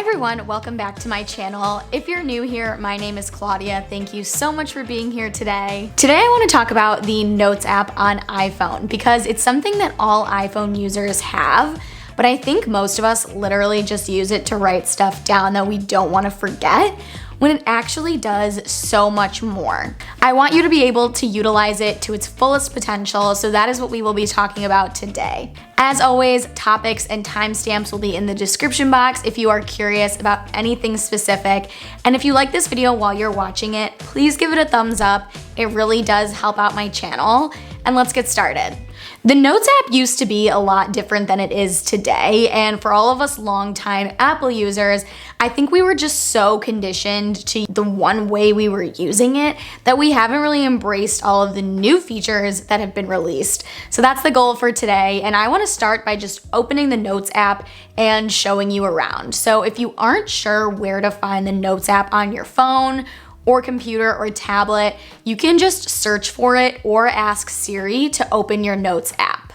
everyone, welcome back to my channel. If you're new here, my name is Claudia. Thank you so much for being here today. Today I want to talk about the Notes app on iPhone because it's something that all iPhone users have, but I think most of us literally just use it to write stuff down that we don't want to forget, when it actually does so much more. I want you to be able to utilize it to its fullest potential, so that is what we will be talking about today. As always, topics and timestamps will be in the description box if you are curious about anything specific. And if you like this video while you're watching it, please give it a thumbs up. It really does help out my channel. And let's get started. The Notes app used to be a lot different than it is today, and for all of us longtime Apple users, I think we were just so conditioned to the one way we were using it that we haven't really embraced all of the new features that have been released. So that's the goal for today, and I want to start by just opening the Notes app and showing you around. So if you aren't sure where to find the Notes app on your phone, or computer or tablet, you can just search for it or ask Siri to open your Notes app.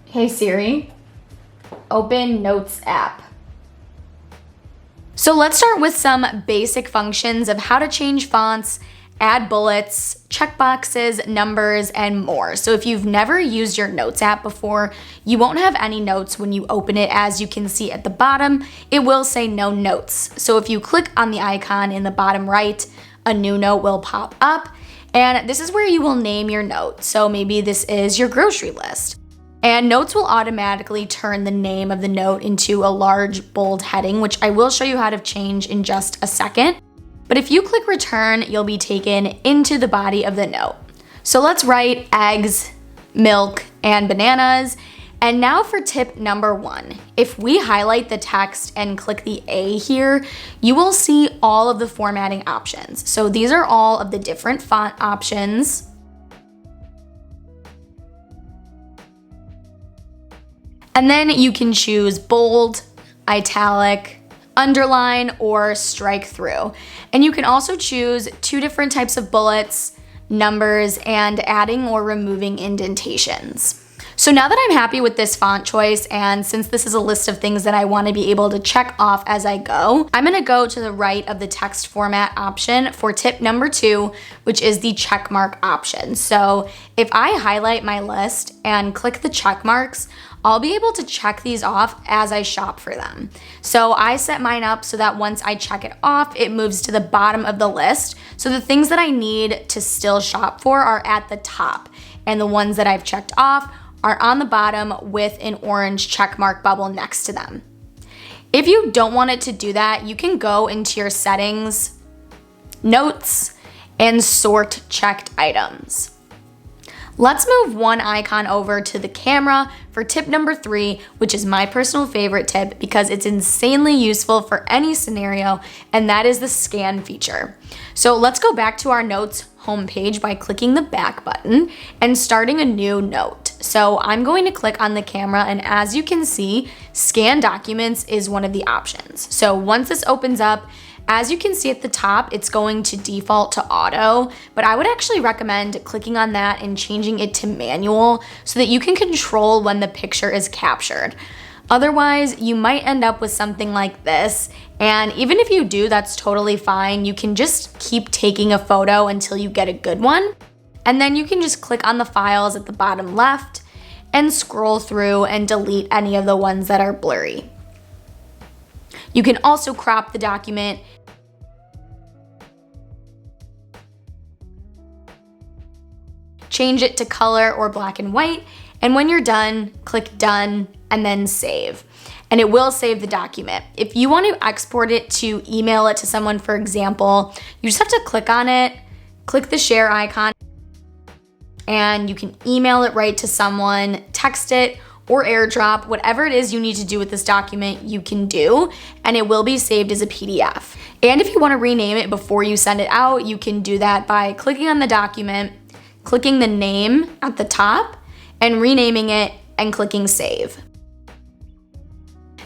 Hey Siri, open Notes app. So let's start with some basic functions of how to change fonts, add bullets, checkboxes, numbers, and more. So if you've never used your Notes app before, you won't have any notes when you open it. As you can see at the bottom, it will say no notes. So if you click on the icon in the bottom right, a new note will pop up, and this is where you will name your note. So maybe this is your grocery list. And Notes will automatically turn the name of the note into a large bold heading, which I will show you how to change in just a second. But if you click return, you'll be taken into the body of the note. So let's write eggs, milk, and bananas. And now for tip number 1. If we highlight the text and click the A here, you will see all of the formatting options. So these are all of the different font options. And then you can choose bold, italic, underline, or strike through. And you can also choose 2 different types of bullets, numbers, and adding or removing indentations. So now that I'm happy with this font choice, and since this is a list of things that I want to be able to check off as I go, I'm going to go to the right of the text format option for tip number 2, which is the checkmark option. So if I highlight my list and click the check marks, I'll be able to check these off as I shop for them. So I set mine up so that once I check it off, it moves to the bottom of the list. So the things that I need to still shop for are at the top, and the ones that I've checked off are on the bottom with an orange checkmark bubble next to them. If you don't want it to do that, you can go into your settings, notes, and sort checked items. Let's move one icon over to the camera for tip number 3, which is my personal favorite tip because it's insanely useful for any scenario, and that is the scan feature. So let's go back to our Notes homepage by clicking the back button and starting a new note. So I'm going to click on the camera, and as you can see, scan documents is one of the options. So once this opens up, as you can see at the top, it's going to default to auto, but I would actually recommend clicking on that and changing it to manual so that you can control when the picture is captured. Otherwise, you might end up with something like this, and even if you do, that's totally fine. You can just keep taking a photo until you get a good one, and then you can just click on the files at the bottom left and scroll through and delete any of the ones that are blurry. You can also crop the document, change it to color or black and white, and when you're done, click done and then save. And it will save the document. If you want to export it to email it to someone, for example, you just have to click on it, click the share icon, and you can email it right to someone, text it, or airdrop, whatever it is you need to do with this document, you can do, and it will be saved as a PDF. And if you want to rename it before you send it out, you can do that by clicking on the document, clicking the name at the top, and renaming it and clicking save.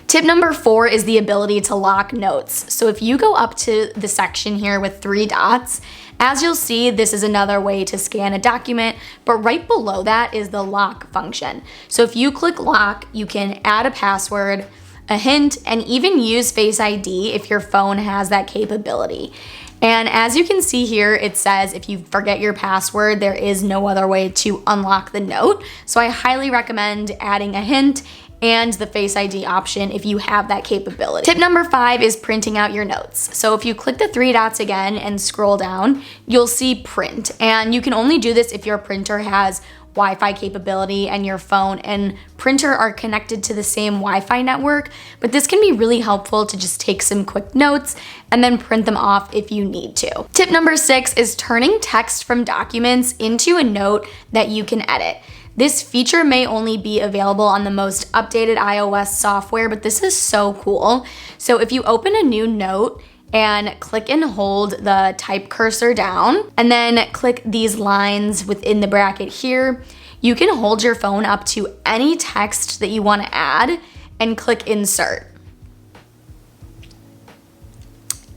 Tip number 4 is the ability to lock notes. So if you go up to the section here with 3 dots, as you'll see, this is another way to scan a document, but right below that is the lock function. So if you click lock, you can add a password, a hint, and even use Face ID if your phone has that capability. And as you can see here, it says if you forget your password, there is no other way to unlock the note. So I highly recommend adding a hint and the Face ID option if you have that capability. Tip number 5 is printing out your notes. So if you click the 3 dots again and scroll down, you'll see print. And you can only do this if your printer has Wi-Fi capability and your phone and printer are connected to the same Wi-Fi network, but this can be really helpful to just take some quick notes and then print them off if you need to. Tip number 6 is turning text from documents into a note that you can edit. This feature may only be available on the most updated iOS software, but this is so cool. So if you open a new note and click and hold the type cursor down, and then click these lines within the bracket here, you can hold your phone up to any text that you want to add and click insert.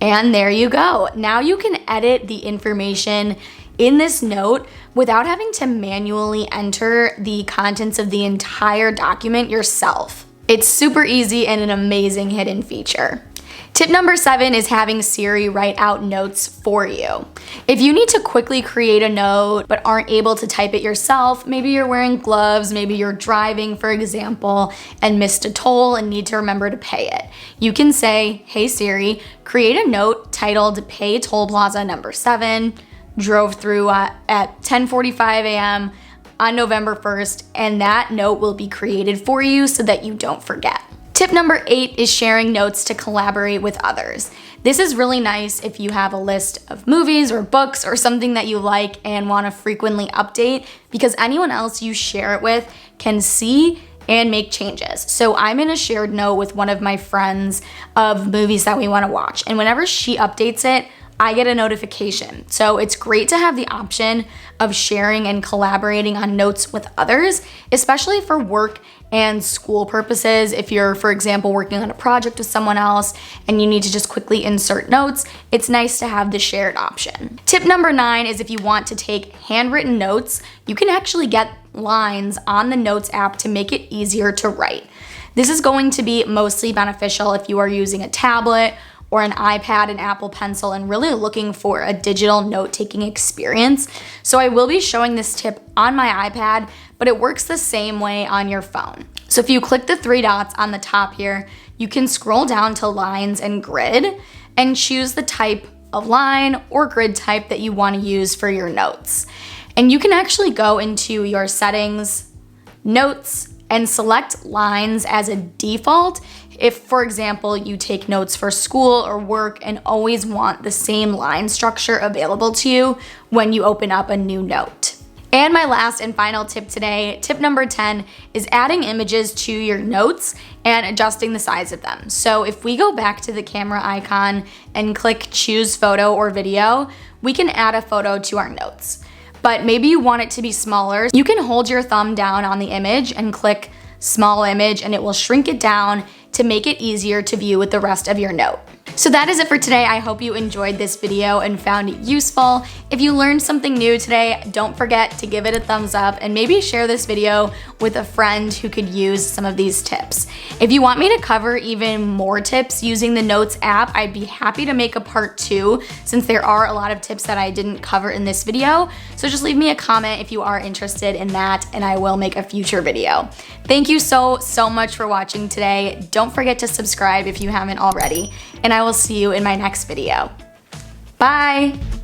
And there you go. Now you can edit the information in this note without having to manually enter the contents of the entire document yourself. It's super easy and an amazing hidden feature. Tip number 7 is having Siri write out notes for you. If you need to quickly create a note but aren't able to type it yourself, maybe you're wearing gloves, maybe you're driving, for example, and missed a toll and need to remember to pay it. You can say, "Hey Siri, create a note titled Pay Toll Plaza number 7, drove through at 10:45 a.m. on November 1st, and that note will be created for you so that you don't forget. Tip number 8 is sharing notes to collaborate with others. This is really nice if you have a list of movies or books or something that you like and want to frequently update, because anyone else you share it with can see and make changes. So I'm in a shared note with one of my friends of movies that we want to watch, and whenever she updates it, I get a notification. So it's great to have the option of sharing and collaborating on notes with others, especially for work and school purposes. If you're, for example, working on a project with someone else and you need to just quickly insert notes, it's nice to have the shared option. Tip number 9 is if you want to take handwritten notes, you can actually get lines on the Notes app to make it easier to write. This is going to be mostly beneficial if you are using a tablet or an iPad, an Apple Pencil, and really looking for a digital note-taking experience. So I will be showing this tip on my iPad, but it works the same way on your phone. So if you click the 3 dots on the top here, you can scroll down to lines and grid and choose the type of line or grid type that you want to use for your notes. And you can actually go into your settings, notes, and select lines as a default if, for example, you take notes for school or work and always want the same line structure available to you when you open up a new note. And my last and final tip today, tip number 10, is adding images to your notes and adjusting the size of them. So if we go back to the camera icon and click choose photo or video, we can add a photo to our notes. But maybe you want it to be smaller. You can hold your thumb down on the image and click small image, and it will shrink it down to make it easier to view with the rest of your note. So that is it for today. I hope you enjoyed this video and found it useful. If you learned something new today, don't forget to give it a thumbs up and maybe share this video with a friend who could use some of these tips. If you want me to cover even more tips using the Notes app, I'd be happy to make a part 2 since there are a lot of tips that I didn't cover in this video. So just leave me a comment if you are interested in that and I will make a future video. Thank you so much for watching today. Don't forget to subscribe if you haven't already, and I will see you in my next video. Bye!